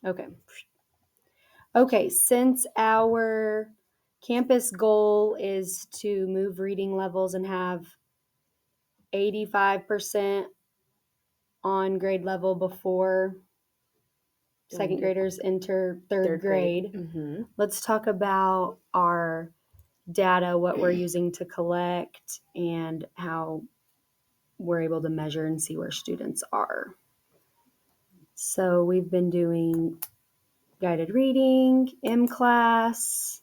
Okay. Okay, since our campus goal is to move reading levels and have 85% on grade level before second graders enter third grade. Mm-hmm. Let's talk about our data, what we're using to collect, and how we're able to measure and see where students are. So we've been doing guided reading, M-class.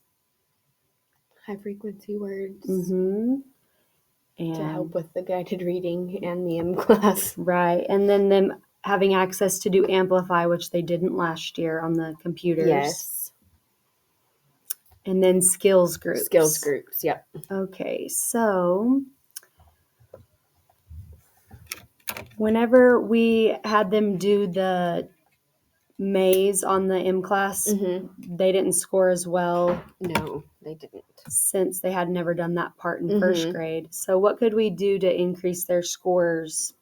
High frequency words Mm-hmm. to help with the guided reading and the M class. Right. And then them having access to do Amplify, which they didn't last year on the computers. Yes. And then skills groups. Skills groups, yep. Okay, so whenever we had them do the maze on the M class, they didn't score as well. No, they didn't. Since they had never done that part in first grade. So what could we do to increase their scores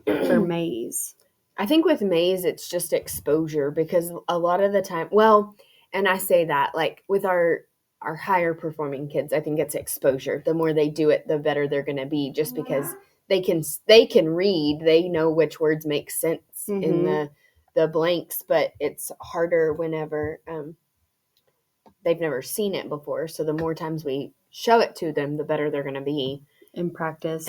for maze? I think with maze, it's just exposure, because a lot of the time, and I say that, like, with our higher performing kids, I think it's exposure. The more they do it, the better they're going to be, just because they can read, they know which words make sense in the blanks, but it's harder whenever they've never seen it before. So the more times we show it to them, the better they're going to be in practice.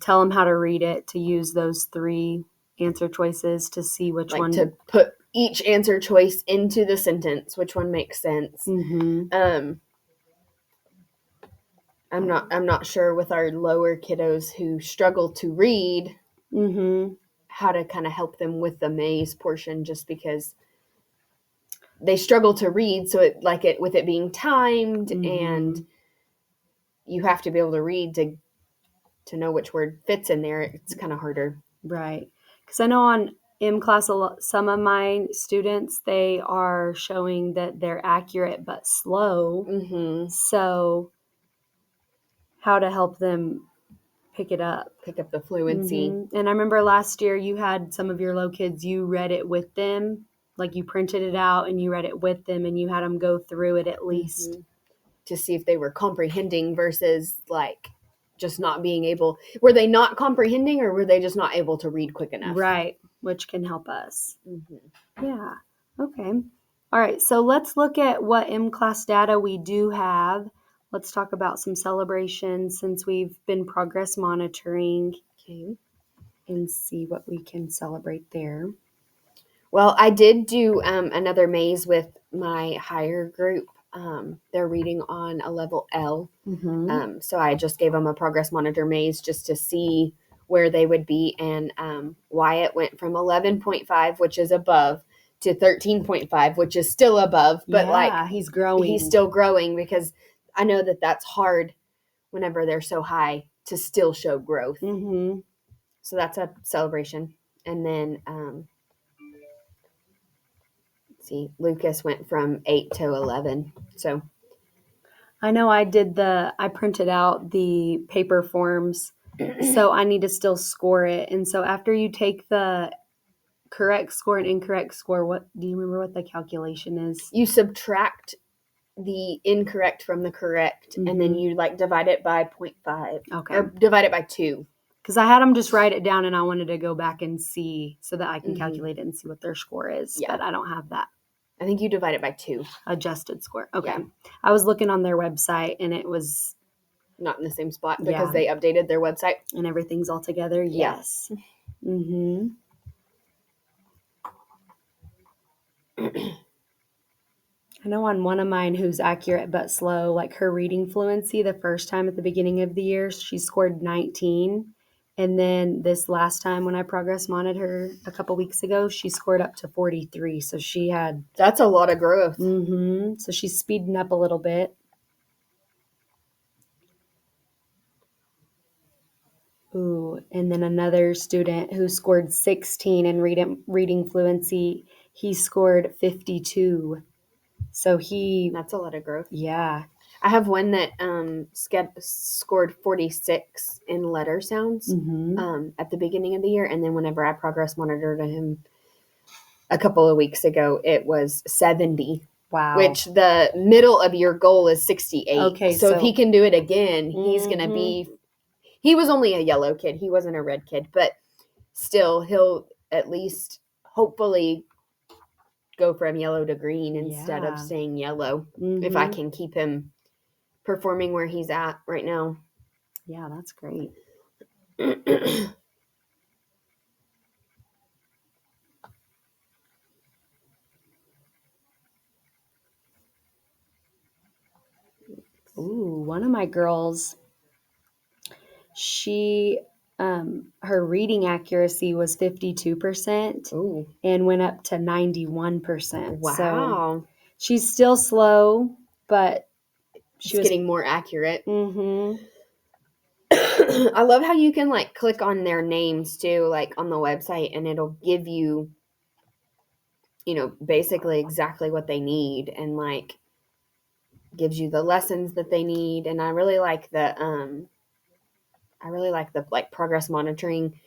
Tell them how to read it, to use those 3 answer choices to see which one. To put each answer choice into the sentence, which one makes sense. I'm not sure with our lower kiddos who struggle to read, how to kind of help them with the maze portion, just because they struggle to read. So with it being timed, and you have to be able to read to know which word fits in there. It's kind of harder. Right. Because I know on M class, some of my students, they are showing that they're accurate but slow. So how to help them pick up the fluency. And I remember last year you had some of your low kids, you read it with them, like you printed it out and you read it with them, and you had them go through it at least to see if they were comprehending versus like just not being able. Were they not comprehending, or were they just not able to read quick enough? Right, which can help us. Yeah. Okay. All right, so let's look at what M-class data we do have. Let's talk about some celebrations since we've been progress monitoring. Okay. And see what we can celebrate there. Well, I did do another maze with my higher group. They're reading on a level L. So I just gave them a progress monitor maze just to see where they would be. And Wyatt went from 11.5, which is above, to 13.5, which is still above. But he's growing. He's still growing, because I know that that's hard whenever they're so high to still show growth. So that's a celebration. And then see, Lucas went from 8 to 11. So I know I printed out the paper forms, so I need to still score it. And so after you take the correct score and incorrect score, what do you remember what the calculation is? You subtract the incorrect from the correct, and then you divide it by 0.5. Okay. Or divide it by 2. Because I had them just write it down, and I wanted to go back and see so that I can calculate it and see what their score is. Yeah. But I don't have that. I think you divide it by 2. Adjusted score. Okay. Yeah. I was looking on their website, and it was not in the same spot because they updated their website. And everything's all together. Yes. I know on one of mine who's accurate but slow, like her reading fluency, the first time at the beginning of the year, she scored 19. And then this last time when I progress monitored her a couple weeks ago, she scored up to 43. So that's a lot of growth. So she's speeding up a little bit. Ooh, and then another student who scored 16 in reading fluency, he scored 52. So that's a lot of growth. Yeah. I have one that scored 46 in letter sounds at the beginning of the year. And then whenever I progress monitored him a couple of weeks ago, it was 70. Wow. Which the middle of your goal is 68. Okay, so if he can do it again, he's Mhm. going to be, he was only a yellow kid. He wasn't a red kid, but still he'll at least hopefully go from yellow to green instead of Yeah. staying yellow. If I can keep him performing where he's at right now. Yeah, that's great. Ooh, one of my girls, she her reading accuracy was 52% Ooh. and went up to 91%. Wow. So she's still slow, but She's getting more accurate. Mm-hmm. I love how you can like click on their names too, like on the website, and it'll give you, you know, basically exactly what they need, and like gives you the lessons that they need. And I really like the like progress monitoring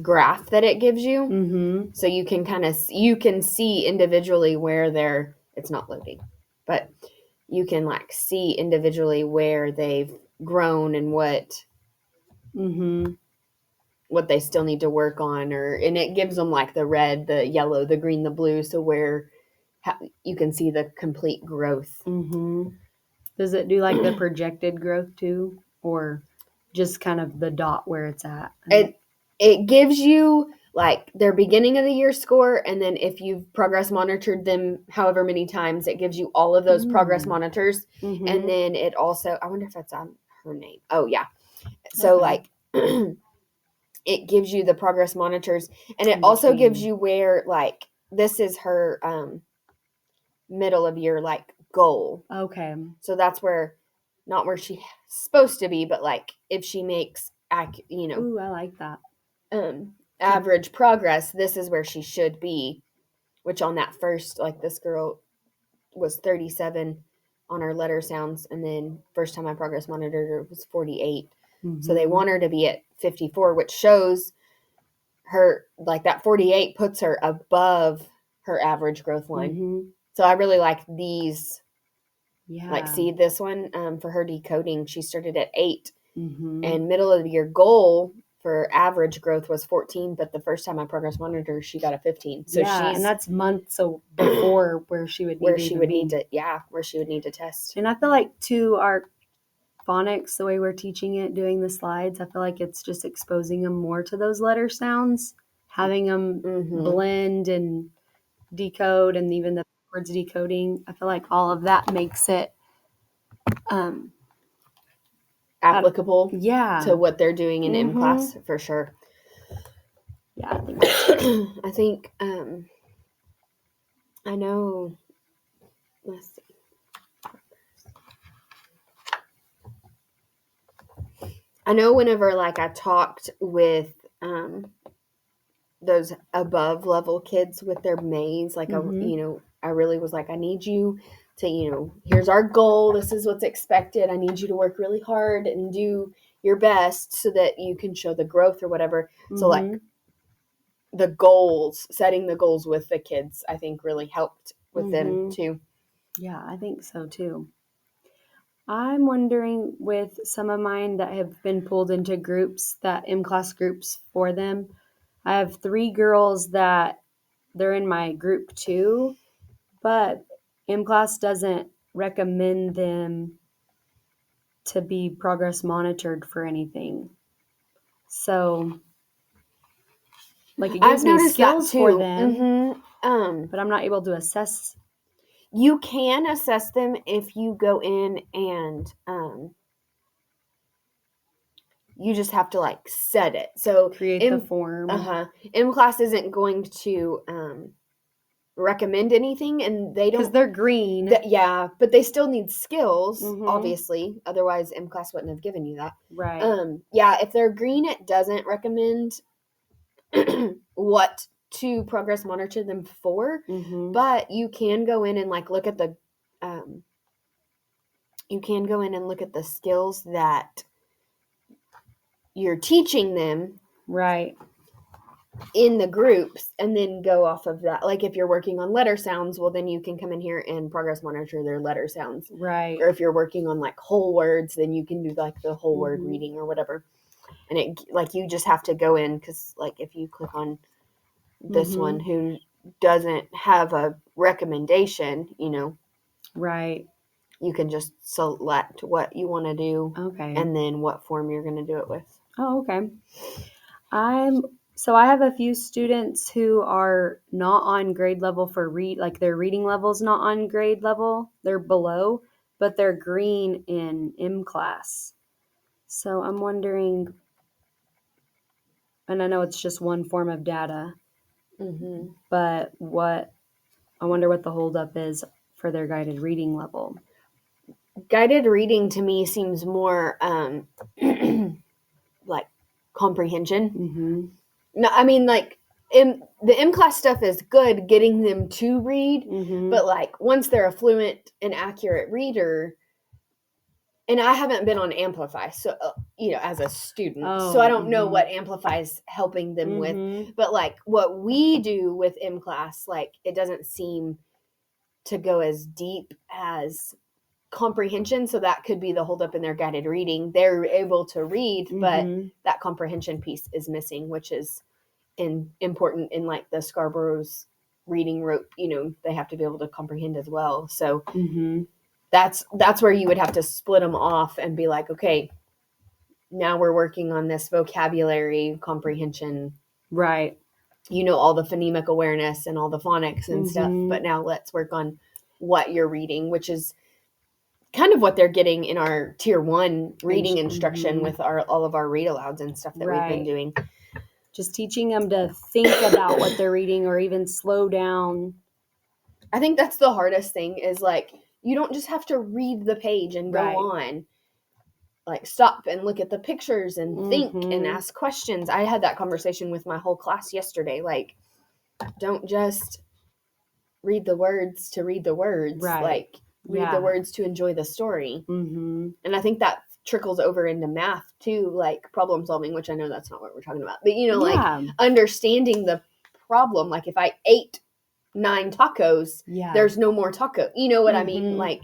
graph that it gives you. Mm-hmm. So you can you can see individually where they're, it's not loading, but you can like see individually where they've grown and what they still need to work on, and it gives them like the red, the yellow, the green, the blue, so where you can see the complete growth. Mm-hmm. Does it do like the projected growth too, or just kind of the dot where it's at? It gives you like their beginning of the year score, and then if you've progress monitored them however many times, it gives you all of those progress monitors. And then it also, I wonder if that's on her name. Oh yeah. So like it gives you the progress monitors, and it also gives you where like this is her middle of year like goal. Okay. So that's where, not where she's supposed to be, but like if she makes you know, Ooh, I like that. Average progress, this is where she should be. Which on that first, like this girl was 37 on her letter sounds, and then first time I progress monitored her was 48. So they want her to be at 54, which shows her like that 48 puts her above her average growth line. So I really like these. Yeah. Like, see this one for her decoding, she started at 8, and middle of the year goal for average growth was 14, but the first time I progress monitored her, she got a 15. So she's, and that's months before where she would need where she would need to test. And I feel like too, our phonics, the way we're teaching it, doing the slides, I feel like it's just exposing them more to those letter sounds, having them blend and decode, and even the words decoding. I feel like all of that makes it applicable to what they're doing in M class for sure. Yeah, I think that's great. I think I know, let's see. I know whenever like I talked with those above level kids with their maze, like you know, I really was like, I need you to, you know, here's our goal, this is what's expected, I need you to work really hard and do your best so that you can show the growth or whatever. So like the goals, setting the goals with the kids, I think really helped with them too. Yeah, I think so too. I'm wondering with some of mine that have been pulled into groups, that M-class groups for them. I have 3 girls that they're in my group too, but M-class doesn't recommend them to be progress monitored for anything. So, like, it gives me skills for them, but I'm not able to assess. You can assess them if you go in and you just have to like set it. So Create the form. M-class isn't going to recommend anything, and they don't, because they're green. But they still need skills, obviously. Otherwise, M-class wouldn't have given you that. Right. If they're green, it doesn't recommend what to progress monitor them for. But you can go in and like look at the skills that you're teaching them. Right. in the groups and then go off of that. Like if you're working on letter sounds, well, then you can come in here and progress monitor their letter sounds. Right. Or if you're working on like whole words, then you can do like the whole word reading or whatever. And it like you just have to go in because like if you click on this one who doesn't have a recommendation, Right. you can just select what you want to do. Okay. And then what form you're going to do it with. Oh, okay. So I have a few students who are not on grade level for like their reading level's not on grade level. They're below, but they're green in M class. So I'm wondering, and I know it's just one form of data, but I wonder what the holdup is for their guided reading level. Guided reading to me seems more like comprehension. No, I mean like the M class stuff is good getting them to read, but like once they're a fluent and accurate reader, and I haven't been on Amplify, so as a student, so I don't know what Amplify is helping them with. But like what we do with M class, like it doesn't seem to go as deep as comprehension, so that could be the holdup in their guided reading. They're able to read, but that comprehension piece is missing, which is important in like the Scarborough's reading rope. They have to be able to comprehend as well. So that's where you would have to split them off and be like, okay, now we're working on this vocabulary comprehension. Right. All the phonemic awareness and all the phonics and stuff, but now let's work on what you're reading, which is kind of what they're getting in our tier 1 reading instruction with all of our read alouds and stuff that we've been doing. Just teaching them to think about what they're reading or even slow down. I think that's the hardest thing is like, you don't just have to read the page and go on. Like stop and look at the pictures and think and ask questions. I had that conversation with my whole class yesterday. Like, don't just read the words to read the words. Like, read the words to enjoy the story. And I think that trickles over into math too, like problem solving, which I know that's not what we're talking about. But, like understanding the problem. Like if I ate 9 tacos, there's no more taco. You know what I mean? Like,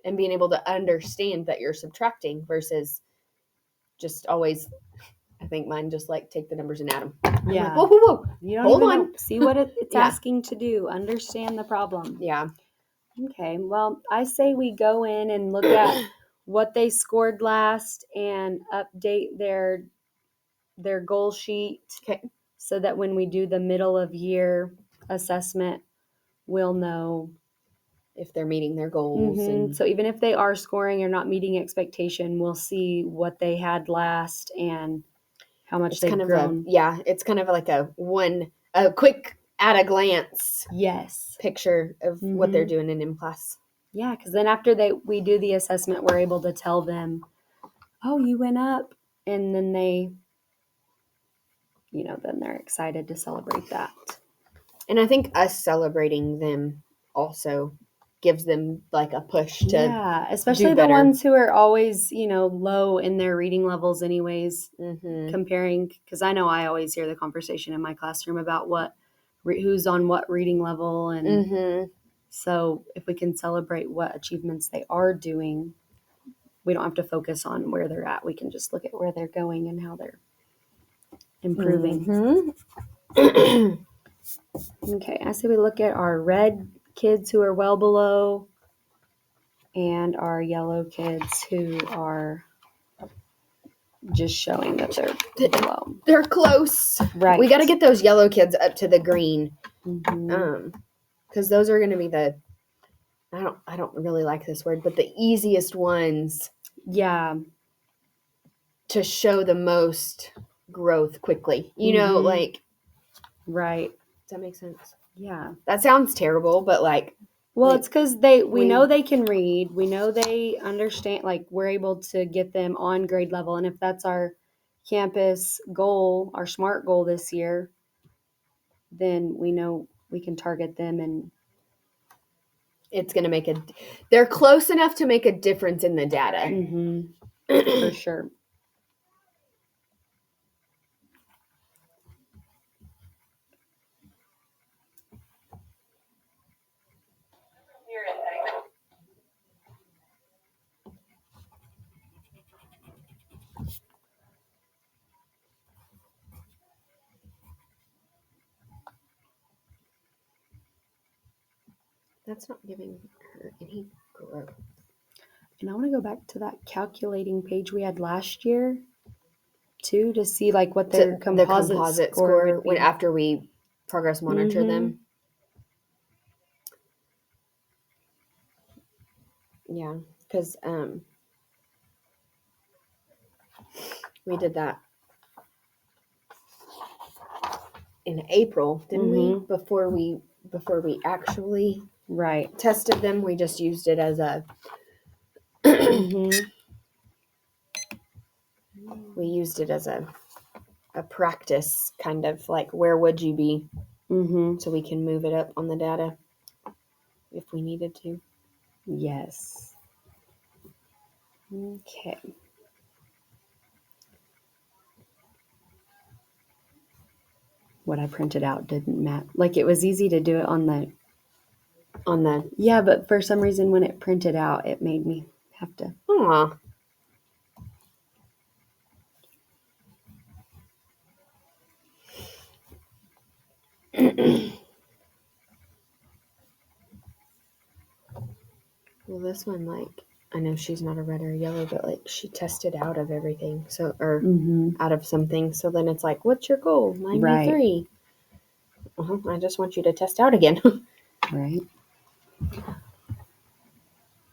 and being able to understand that you're subtracting versus just always, I think mine just like take the numbers and add them. Yeah. Like, whoa. You don't Hold on. See what it's asking to do. Understand the problem. Yeah. Okay. Well, I say we go in and look at what they scored last and update their goal sheet. Okay. So that when we do the middle of year assessment, we'll know if they're meeting their goals. And so even if they are scoring or not meeting expectation, we'll see what they had last and how much they've grown. It's kind of like a quick at a glance picture of what they're doing in M class. Yeah, because then after we do the assessment, we're able to tell them, oh, you went up. And then then they're excited to celebrate that. And I think us celebrating them also gives them like a push to especially the ones who are always low in their reading levels anyways, comparing, because I know I always hear the conversation in my classroom about who's on what reading level, and so if we can celebrate what achievements they are doing, we don't have to focus on where they're at. We can just look at where they're going and how they're improving. Okay, I say we look at our red kids who are well below and our yellow kids who are just showing that they're below. They're close. Right. We got to get those yellow kids up to the green. Because those are going to be I don't really like this word, but the easiest ones. Yeah. To show the most growth quickly. Like. Right. Does that make sense? Yeah. That sounds terrible, but like. Well, it's because we know they can read. We know they understand. Like, we're able to get them on grade level. And if that's our campus goal, our SMART goal this year, then we know we can target them. And it's going to they're close enough to make a difference in the data. For sure. That's not giving her any growth. And I want to go back to that calculating page we had last year too to see like what their The composite, composite score score would be. when after we progress monitor them. Yeah, because we did that in April, didn't we? Before we actually Right. tested them, we just used it as a we used it as a practice kind of like where would you be, so we can move it up on the data if we needed to. Yes. Okay. What I printed out didn't match. Like it was easy to do it on the. Yeah, but for some reason when it printed out, it made me have to. Aw. Well, this one, like, I know she's not a red or a yellow, but like she tested out of everything, so or out of something. So then it's like, what's your goal? 93. Right. I just want you to test out again. Right.